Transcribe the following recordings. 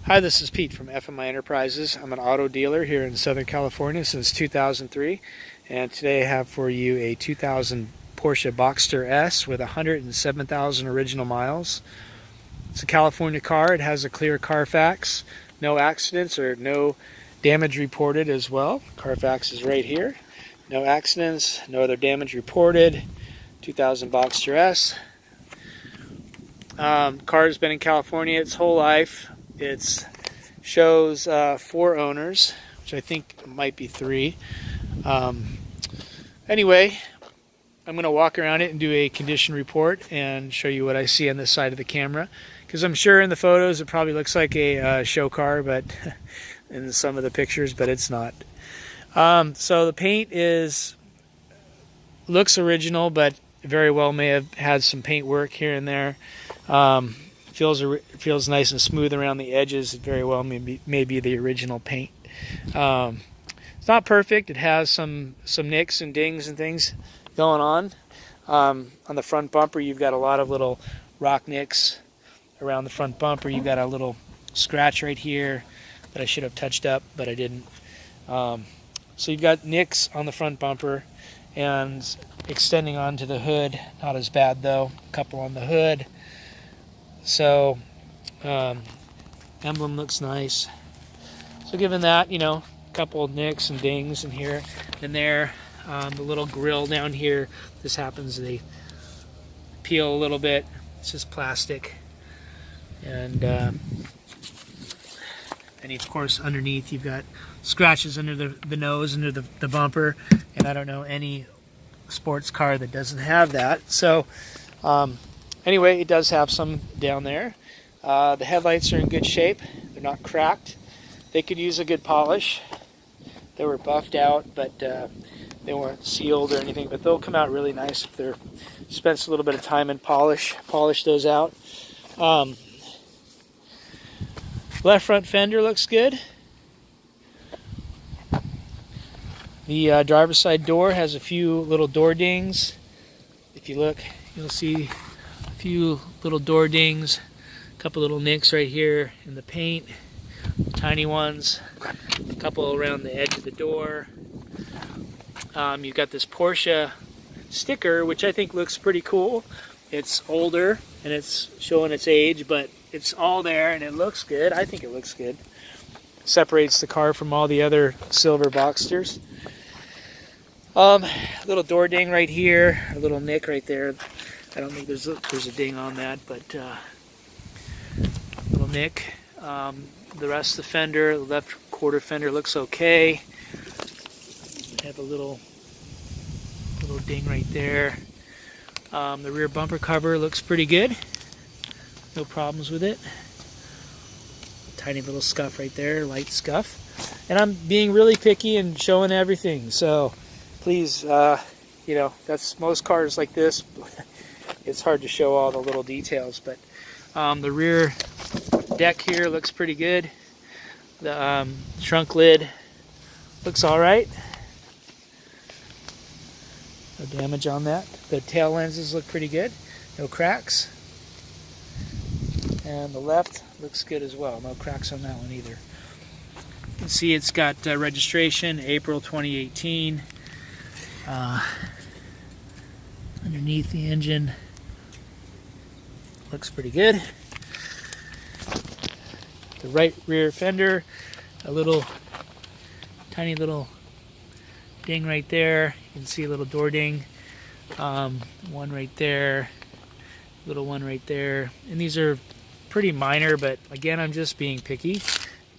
Hi, this is Pete from FMI Enterprises. I'm an auto dealer here in Southern California since 2003, and today I have for you a 2000 Porsche Boxster S with 107,000 original miles. It's a California car. It has a clear Carfax, no accidents or no damage reported as well. Carfax is right here. No accidents, no other damage reported. 2000 Boxster S. Car has been in California its whole life. It shows 4 owners, which I think might be 3. Anyway, I'm going to walk around it and do a condition report and show you what I see on this side of the camera, because I'm sure in the photos it probably looks like a show car, but in some of the pictures, but it's not. So the paint looks original, but very well may have had some paint work here and there. Feels nice and smooth around the edges. It very well may be the original paint. It's not perfect. It has some nicks and dings and things going on. On the front bumper, you've got a lot of little rock nicks around the front bumper. You've got a little scratch right here that I should have touched up, but I didn't. So you've got nicks on the front bumper and extending onto the hood. Not as bad though. A couple on the hood. So emblem looks nice. So given that, a couple of nicks and dings in here and there. The little grill down here, this happens, they peel a little bit. It's just plastic. And of course underneath you've got scratches under the nose, under the bumper, and I don't know any sports car that doesn't have that. So anyway, it does have some down there. The headlights are in good shape. They're not cracked. They could use a good polish. They were buffed out, but they weren't sealed or anything, but they'll come out really nice if they're spent a little bit of time in polish those out. Left front fender looks good. The driver's side door has a few little door dings. If you look, you'll see a few little door dings, a couple little nicks right here in the paint, tiny ones, a couple around the edge of the door. You've got this Porsche sticker, which I think looks pretty cool. It's older and it's showing its age, but it's all there and it looks good. I think it looks good. Separates the car from all the other silver Boxsters. Little door ding right here, a little nick right there. I don't think there's a ding on that, but little nick. The rest of the fender, the left quarter fender looks okay. Have a little ding right there. The rear bumper cover looks pretty good. No problems with it. Tiny little scuff right there, light scuff. And I'm being really picky and showing everything. So please, that's most cars like this. It's hard to show all the little details, but the rear deck here looks pretty good. The trunk lid looks all right. No damage on that. The tail lenses look pretty good. No cracks. And the left looks good as well. No cracks on that one either. You can see it's got registration April 2018. Underneath the engine looks pretty good. The right rear fender, a tiny little ding right there. You can see a little door ding. One right there, little one right there. And these are pretty minor, but again, I'm just being picky,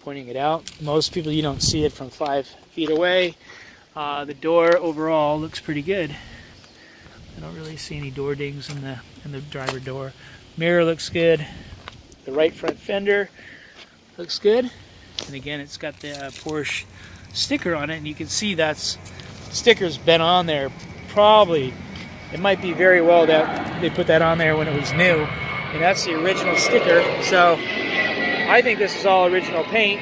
pointing it out. Most people, you don't see it from 5 feet away. The door overall looks pretty good. I don't really see any door dings in the driver door. Mirror looks good. The right front fender looks good. And again, it's got the Porsche sticker on it, and you can see sticker's been on there probably. It might be very well that they put that on there when it was new, and that's the original sticker. So I think this is all original paint.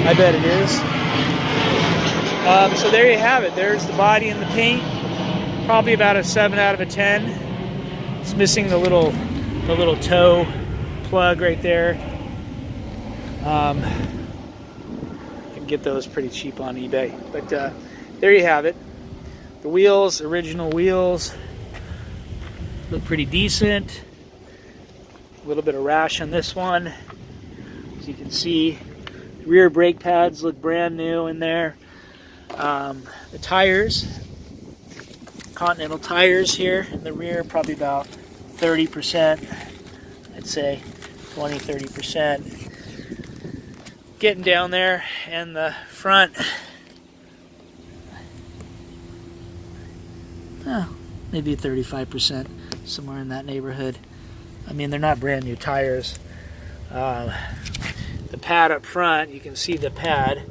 I bet it is. So there you have it. There's the body and the paint. Probably about a 7 out of a 10. It's missing the little toe plug right there. You can get those pretty cheap on eBay. But there you have it. The wheels, original wheels, look pretty decent. A little bit of rash on this one. As you can see, rear brake pads look brand new in there. The tires, Continental tires here in the rear, probably about 30%, I'd say 20-30%. Getting down there. And the front, maybe 35%, somewhere in that neighborhood. I mean, they're not brand new tires. The pad up front, you can see the pad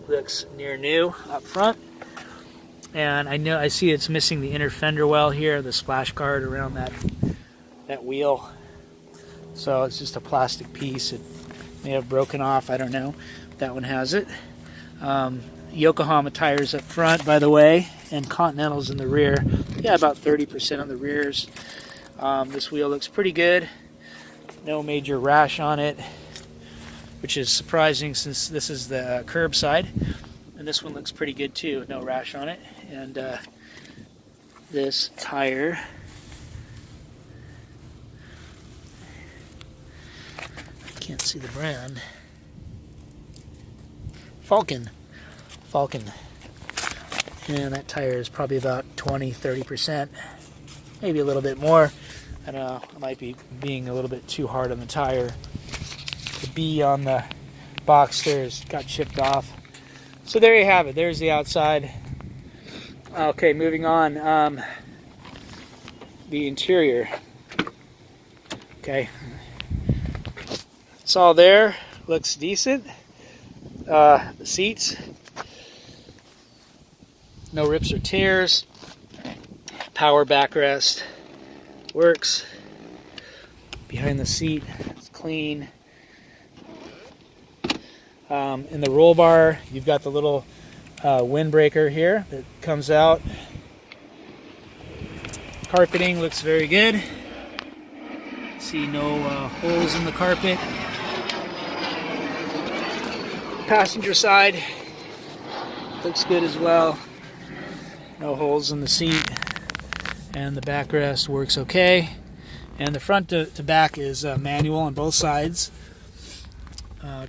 looks near new up front. And I see it's missing the inner fender well here, the splash guard around that wheel. So it's just a plastic piece. It may have broken off, I don't know. That one has it. Yokohama tires up front, by the way, and Continentals in the rear. Yeah, about 30% on the rears. This wheel looks pretty good. No major rash on it, which is surprising since this is the curbside. And this one looks pretty good too, no rash on it. And this tire, I can't see the brand. Falken. And that tire is probably about 20-30%, maybe a little bit more. I don't know, I might be being a little bit too hard on the tire. The B on the box there got chipped off. So there you have it. There's the outside. Okay, moving on. The interior. Okay. It's all there. Looks decent. The seats. No rips or tears. Power backrest. Works. Behind the seat, it's clean. In the roll bar, you've got the little windbreaker here that comes out. Carpeting looks very good. See no holes in the carpet. Passenger side looks good as well. No holes in the seat. And the backrest works okay. And the front to back is manual on both sides.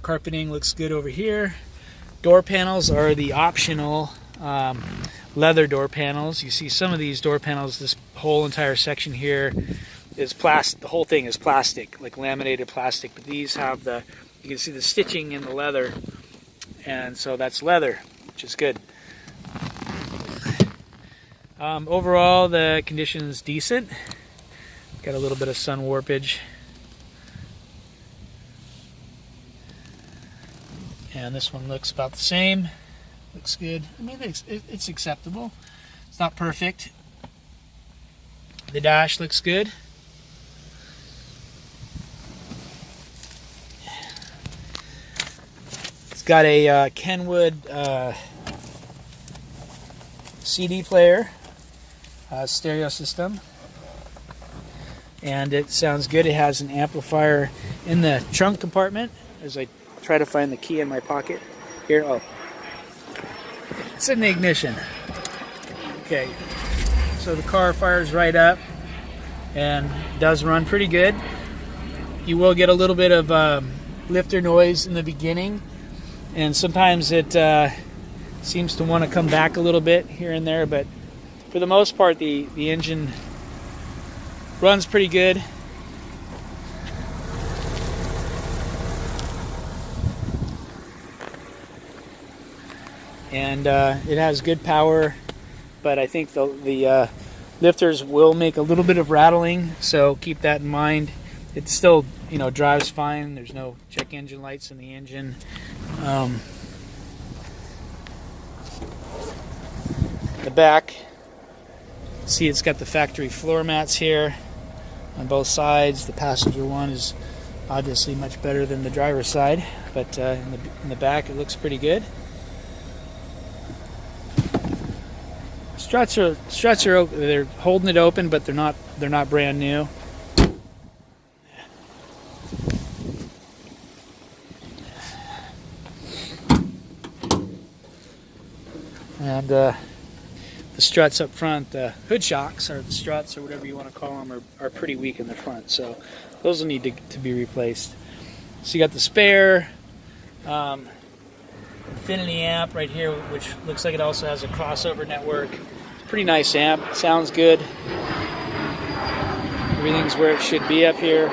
Carpeting looks good over here. Door panels are the optional leather door panels. You see some of these door panels, this whole entire section here is plastic. The whole thing is plastic, like laminated plastic. But these have you can see the stitching in the leather. And so that's leather, which is good. Overall, the condition is decent. Got a little bit of sun warpage. And this one looks about the same. Looks good. I mean, it's acceptable. It's not perfect. The dash looks good. It's got a Kenwood CD player, stereo system, and it sounds good. It has an amplifier in the trunk compartment. As I try to find the key in my pocket here, oh, it's in the ignition. Okay, so the car fires right up and does run pretty good. You will get a little bit of lifter noise in the beginning, and sometimes it seems to want to come back a little bit here and there, but for the most part the engine runs pretty good. And it has good power, but I think the lifters will make a little bit of rattling, so keep that in mind. It still, drives fine. There's no check engine lights in the engine. The back, see, it's got the factory floor mats here on both sides. The passenger one is obviously much better than the driver's side, but in the back it looks pretty good. Struts are they're holding it open, but they're not brand new. And the struts up front, the hood shocks, or the struts, or whatever you want to call them, are pretty weak in the front. So those will need to be replaced. So you got the spare Infinity amp right here, which looks like it also has a crossover network. Pretty nice amp. Sounds good. Everything's where it should be up here.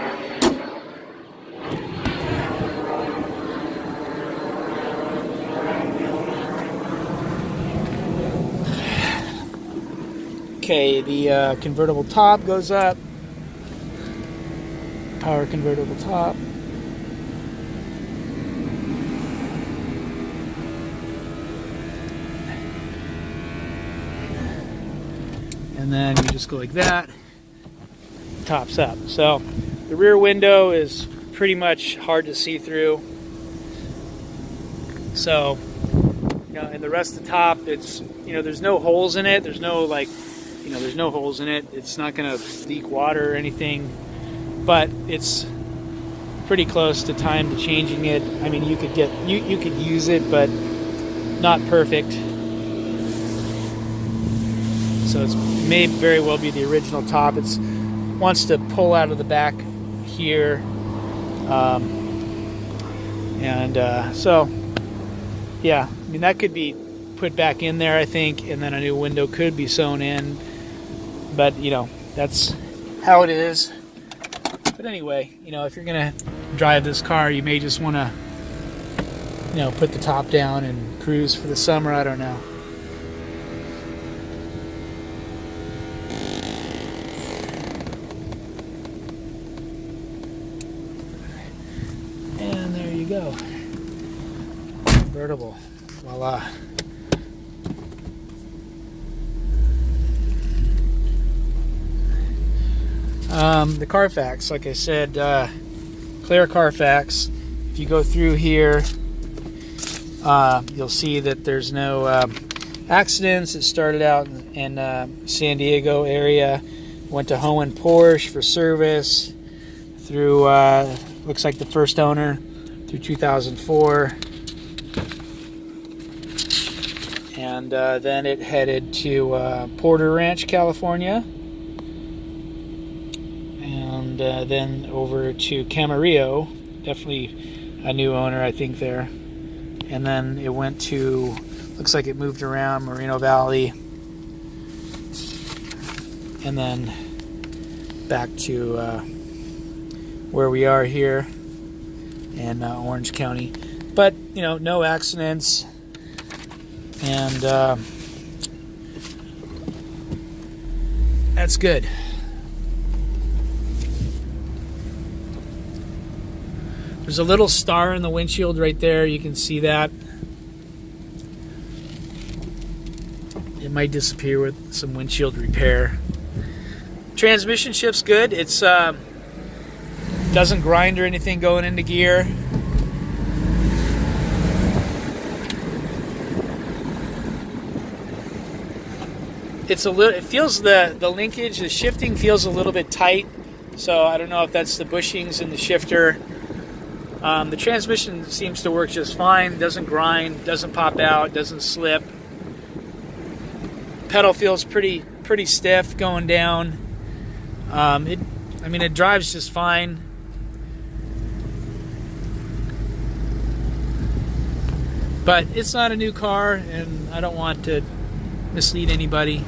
Okay, the convertible top goes up. Power convertible top. And then you just go like that. Tops up. So the rear window is pretty much hard to see through. So, you know, and the rest of the top, it's, you know, there's no holes in it. There's no, like, you know, there's no holes in it. It's not going to leak water or anything, but it's pretty close to time to changing it. I mean, you could use it, but not perfect. So it may very well be the original top. It's wants to pull out of the back here, so yeah, I mean, that could be put back in there, I think, and then a new window could be sewn in. But, you know, that's how it is. But anyway, you know, if you're going to drive this car, you may just want to, you know, put the top down and cruise for the summer. I don't know. And there you go. Convertible. Voila. The Carfax, like I said, clear Carfax. If you go through here, you'll see that there's no accidents. It started out in San Diego area, went to Hohen Porsche for service through, looks like the first owner, through 2004. And then it headed to Porter Ranch, California. And then over to Camarillo, definitely a new owner, I think, there. And then it went to, looks like it moved around Moreno Valley, and then back to where we are here in Orange County. But, you know, no accidents, and that's good. There's a little star in the windshield right there. You can see that. It might disappear with some windshield repair. Transmission shift's good. It's doesn't grind or anything going into gear. It's a little. It feels the linkage, the shifting feels a little bit tight. So I don't know if that's the bushings in the shifter. The transmission seems to work just fine. Doesn't grind, doesn't pop out, doesn't slip. Pedal feels pretty stiff going down. It drives just fine. But it's not a new car, and I don't want to mislead anybody.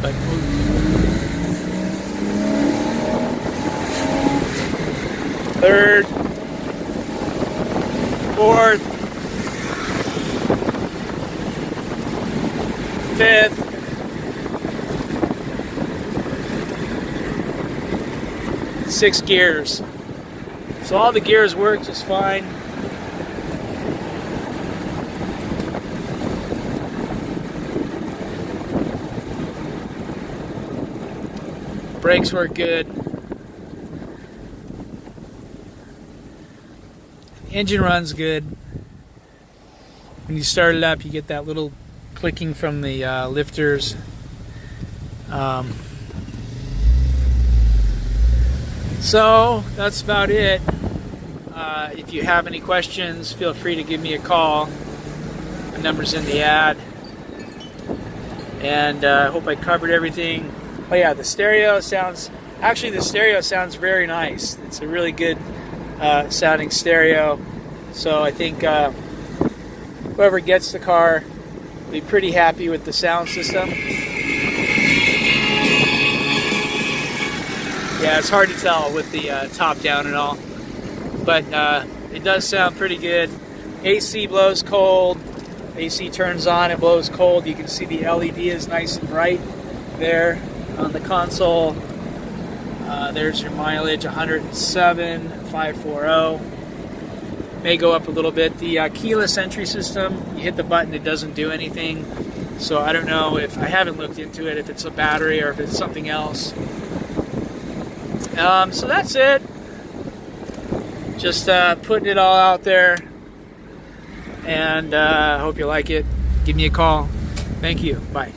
But third, fourth, fifth, six gears. So all the gears work just fine. Brakes work good. Engine runs good. When you start it up, you get that little clicking from the lifters. So that's about it. If you have any questions, feel free to give me a call. The number's in the ad. And I hope I covered everything. Oh yeah, the stereo sounds very nice. It's a really good sounding stereo. So I think whoever gets the car will be pretty happy with the sound system. Yeah, it's hard to tell with the top down and all, but it does sound pretty good. AC blows cold. AC turns on, it blows cold. You can see the LED is nice and bright there on the console. There's your mileage, 107,540. May go up a little bit. The keyless entry system, you hit the button, it doesn't do anything. So I don't know if, I haven't looked into it, if it's a battery or if it's something else. So that's it. Just putting it all out there. And I hope you like it. Give me a call. Thank you. Bye.